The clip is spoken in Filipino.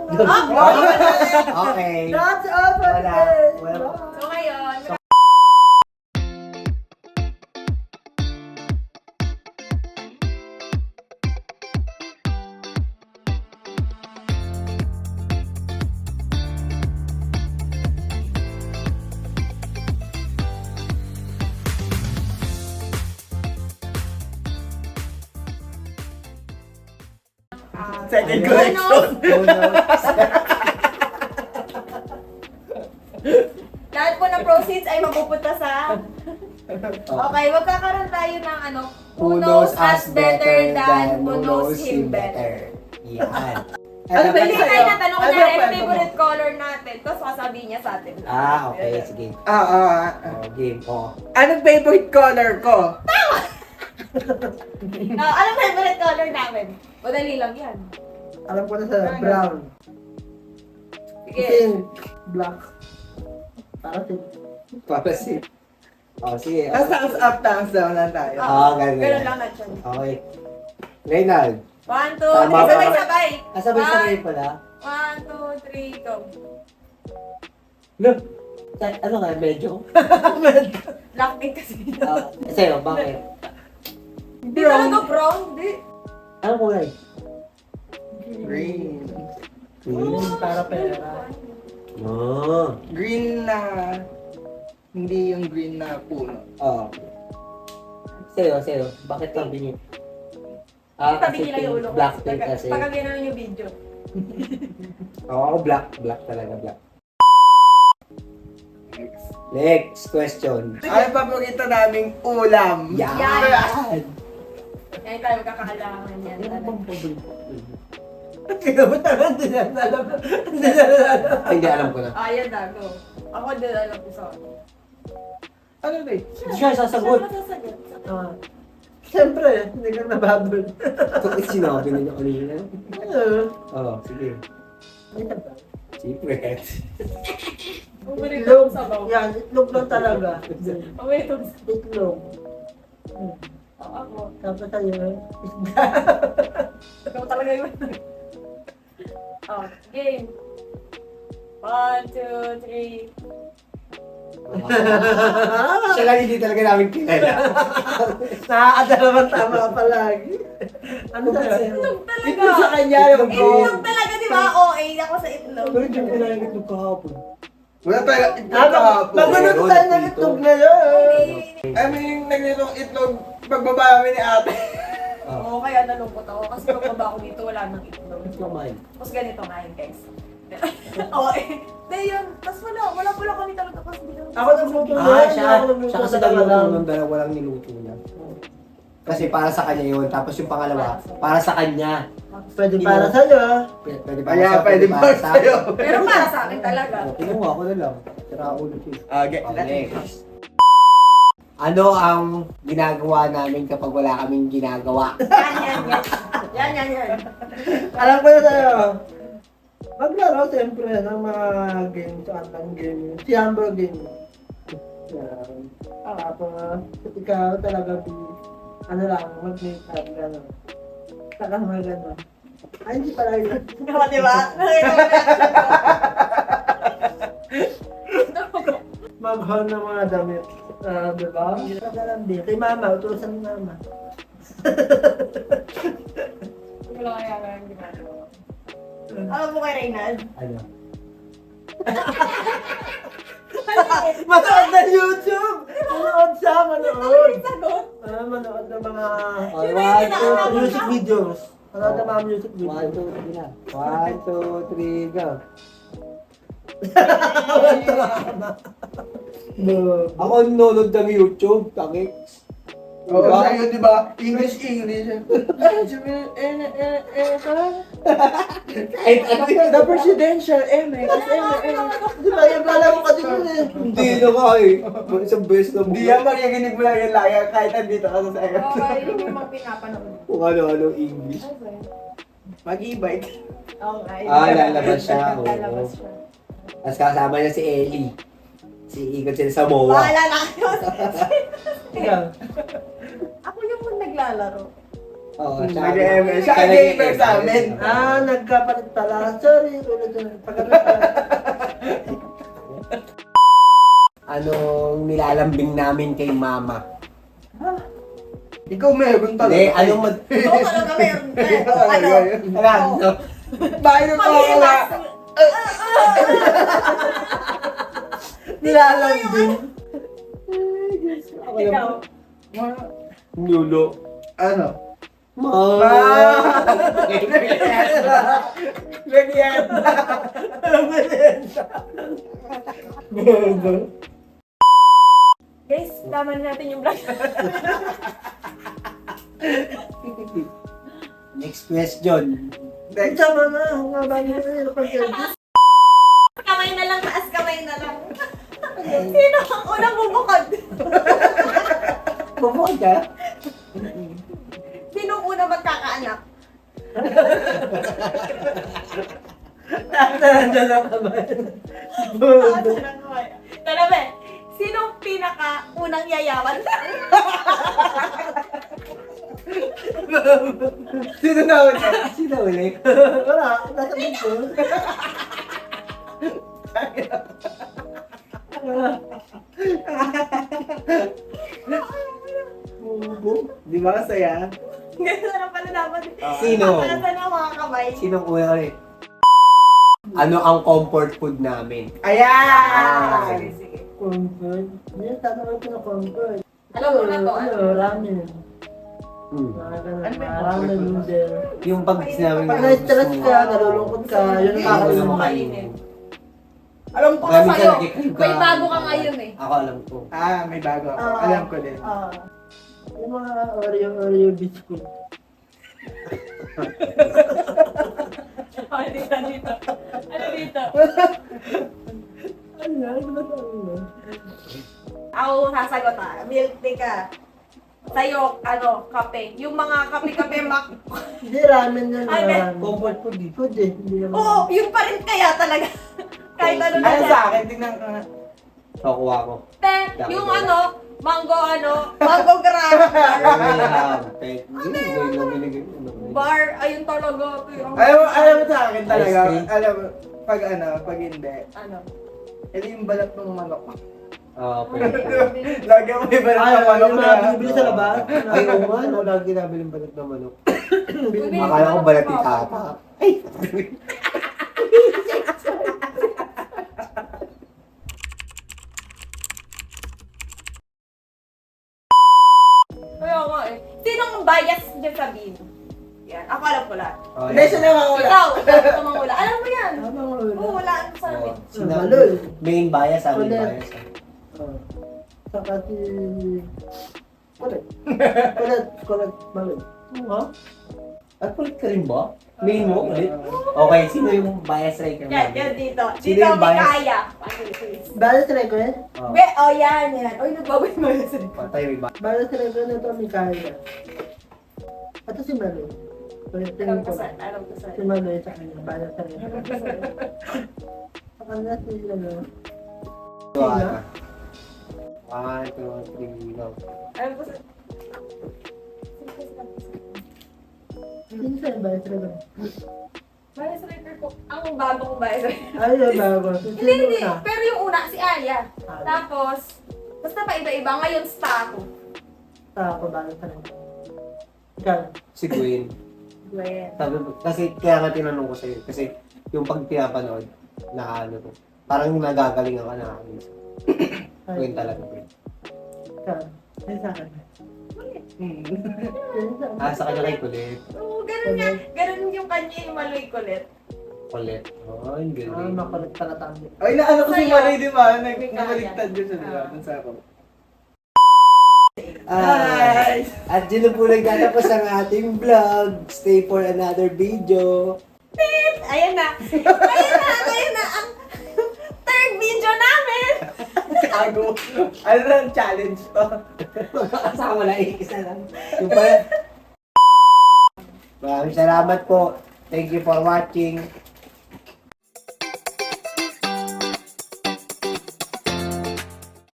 Okay. That's all for Wala. today. Wala. So ngayon, Second Ano? collection. lahat po ng proceeds ay mapupunta sa... Okay, magkakaroon tayo ng Who knows us better than who knows him better. Yan. Ano ba Hindi yun? tayo natanong Ano na ba yung kwento mo? favorite color natin. Tapos sasabihin niya sa atin. Okay, sige. Game ko. Anong favorite color ko? Anong favorite color namin? Madali lang yan. Alam ko na sa brown. Sige. Pink. Black. Para pink. Para si... sige. Thumbs up, thumbs down lang tayo. Ganun. Ganun lang natin. Okay. Reynald. 1, 2, Tama 3. ba? Sabay-sabay. Sabay-sabay pala. 1, 2, 3, go. Look. Ano nga, medyo? Blackpink kasi. Sa'yo, bakit? Hindi talaga brown. Hindi. Anong kulay? Green. Green. Para pera. Oh. Green na... Hindi yung green na puno. Sa'yo. Bakit sabi niyo? Tabi nila yung ulo ko. Blackpink kasi. Pagkagyan namin yung video. Ako black. Black talaga, black. Next question. Ano paborito naming ulam? Yan! Yan tayo magkakaalaman yan. Ano bang paborito? Kaya ba talaga hindi na alam? Hindi, alam ko na. Yan dago. Ako din alam ko sa akin. Ano ba? Siya sasagot. Sasagot. Siyempre, hindi ka nababol. Ito sinabi na niya kanina. Sige. Ano ba? Secret. Paborito Itlog. ko sabaw. Yan, itlog lang talaga. Paborito ko Itlog. ako. Tapos tayo, isda. Ikaw talaga yun. Game. 1, 2, 3. Siya lang hindi talaga namin kilala. Nakakadalaman tama ka palagi. Ano sa sa'yo? Itlog talaga. Itlog sa kanya yung Itlog talaga, di ba? OA ako sa itlog. Pero hindi ko na itlog kahapon. Wala talaga itlog kahapon. Magunod tayo ng itlog ngayon. I mean, naglitong itlog pagbaba namin ni ate. Oo, kaya nalungkot ako. Kasi pagbaba ako dito, wala nang itlog. Itlog mine. Tapos ganito nga yun, guys. Hindi yun. Tapos wala kami talaga. Kasi hindi kami. Ako nagluto Siya kasi nagluto nung dalawa lang niluto niya. Kasi para sa kanya yun, tapos yung pangalawa, para sa kanya. Pwede para sa'yo. Pwede ba Kaya pwede ba sa'yo? Pero para sa akin talaga. Kinuha ko na lang. Tira ulo siya. Okay. Next. Ano ang ginagawa namin kapag wala kaming ginagawa? Yan. Alam ko na sa'yo. Maglaro siyempre ng mga games, online game. Si Amber game. Yan. Tapos, ikaw talaga ano lang, mag-make up, gano'n. Saka gano'n. Ay, hindi pala yun. Oo, di ba? Mag-haul ng mga damit. Di ba? Hindi. Kay mama, utusan ni mama. Wala kaya yung ginagawa. Alam mo kay Reynald? Ano? Manood na YouTube! Manood siya, manood! Sagot? Manood ng mga One, music videos. Manood ng mga music One, videos. two, three na. 1, 2, 3, go. Ako nanonood ng YouTube, takik. Oo, sa'yo, di ba? English. The presidential MX. Di ba yung pala mo kasi yun eh? Hindi na nga eh. Isang beses na Hindi yan magiginig mo lang yung laya kahit andito ka sa sa'yo. Okay, yun yung mga pinapanood. Kung ano-ano English. Mag-e-bike. Okay. Lalabas siya. Oo. Lalabas siya. Tapos kasama niya si Ellie. Si ikot sila sa MOA. Bahala na kayo. Ikaw. Ako yung naglalaro. Oo, Nag-ML. Siya ang gamer sa amin. Nagkapalit pala. Sorry, ulit na. Anong nilalambing namin kay mama? Ikaw meron talaga. Hindi, anong Oo, talaga meron tayo. Ano? Ano? Bakit yung kawala? Nilalambing. Ikaw. Nulo. Ano? Ma. Guys, tama na natin yung vlog. Next question. Sama na. Mabangin na. Kamay na lang, taas kamay na lang. Sino ang unang bubukod? Bumukod ka? Sino ang unang magkakaanak? Nandiyan lang kamay. Taas na lang kamay. Tara be, sino ang pinaka-unang yayaman? Sino na ulit? Sino ulit? Wala. Nasa dito. Di ba kasaya? Ganun na pala dapat. Sino? Pagkakasan ng mga kamay. Sinong una ulit? Ano ang comfort food namin? Ayan! Sige, sige. Comfort. Hindi, tatanong ko na comfort. Alam mo na to, ano? Ramen. Hmm. Mga ganun. Ano ba yung Ramen comfort food? noodle. Yung pag sinabi Pag na-stress ka, nalulungkot ka, yun ang Ayaw kakainin mo mo. kainin. Alam ko Marami sa'yo, ka nagkikita. may bago ka ngayon eh. Ako alam ko. May bago ako. Alam ko din. Yung mga Oreo biscuit. Ano dito, dito? Ano dito? Ano na? Ano ba sabi mo? Ako sasagot milk tea ka. Sa'yo, ano, kape. Yung mga kape-kape mak... Hindi, ramen yan. Ay, ramen. Comfort food eh. Food eh. Hindi naman. Oo, yun pa rin kaya talaga. Kahit ano na Ano siya. sa akin? Tingnan ko na. Kukuha ko. Te, yung ano, mango gram. Bar, ayun talaga. Alam mo sa akin talaga. Ice cream? Alam mo, pag hindi. Ano? Ito yung balat ng manok. Oo, pwede. Lagi mo yung balat ng manok yung na. mga bibili sa labas. Ay, oo nga, no, lagi namin yung balat ng manok. Bibili Akala ko ka balat ng ni papa. Tata. Ay! Kaya nga eh. Sinong bias dyan sa bin? Yan, ako alam ko lahat. Oh, Hindi, siya naman wala. Ikaw tumangula. Alam mo yan. Tama ko Oo, wala ano sa amin. Balol. Main bias, amin Ulit. bias. Saka si... Kulit. Kulit. Balol. Ha? At kulit ka rin ba? Main mo ulit? Okay, sino yung bias striker Yan, namin? yan dito. Sino Dito yung may bias? kaya. Balot record? Oh, Be, oh yan, yan. Oy, nagbabay mo yun. patay may bias. Balot record na ito may kaya. Ito si Maloy. Alam ko saan, alam ko Si saan. Maloy sa kanya. Balot record. Alam ko saan. Sa kanya si ano. So, ano? 1, 2, 3, go. Alam ko saan. Sino sa balot record? Bias striker ko. Ang bago kong bias striker. Ay, yung bago. Hindi, hindi. Sino na? Pero yung una, si Aya. Tapos, basta pa iba-iba. Ngayon, star ako. Sa ako balot record. Ikaw. Si Gwen. Gwen. Sabi mo, kasi kaya nga tinanong ko sa'yo. Kasi yung pag pinapanood, na ano to, parang nagagalingan ka na minsan. Gwen talaga, Gwen. Ikaw. Ay, sa akin. Sino sa Ah, sa kanya kay Kulit. Oo, ganun nga. Ganun yung kanya yung maloy kulit. Kulit. Oh, ang galing. makulit pala tayo. Ay, naano ko si Sa'yo. Maloy, di ba? May kaya. Nakaligtad yun siya, di ba? Dun sa ako. Guys! At dyan na po nagtatapos ang ating vlog. Stay for another video. Ayan na. Ayan na. Ang third video namin. Gago. Ano na ang challenge to? Magkakasama na, isa lang. Yung pala. Maraming salamat po. Thank you for watching.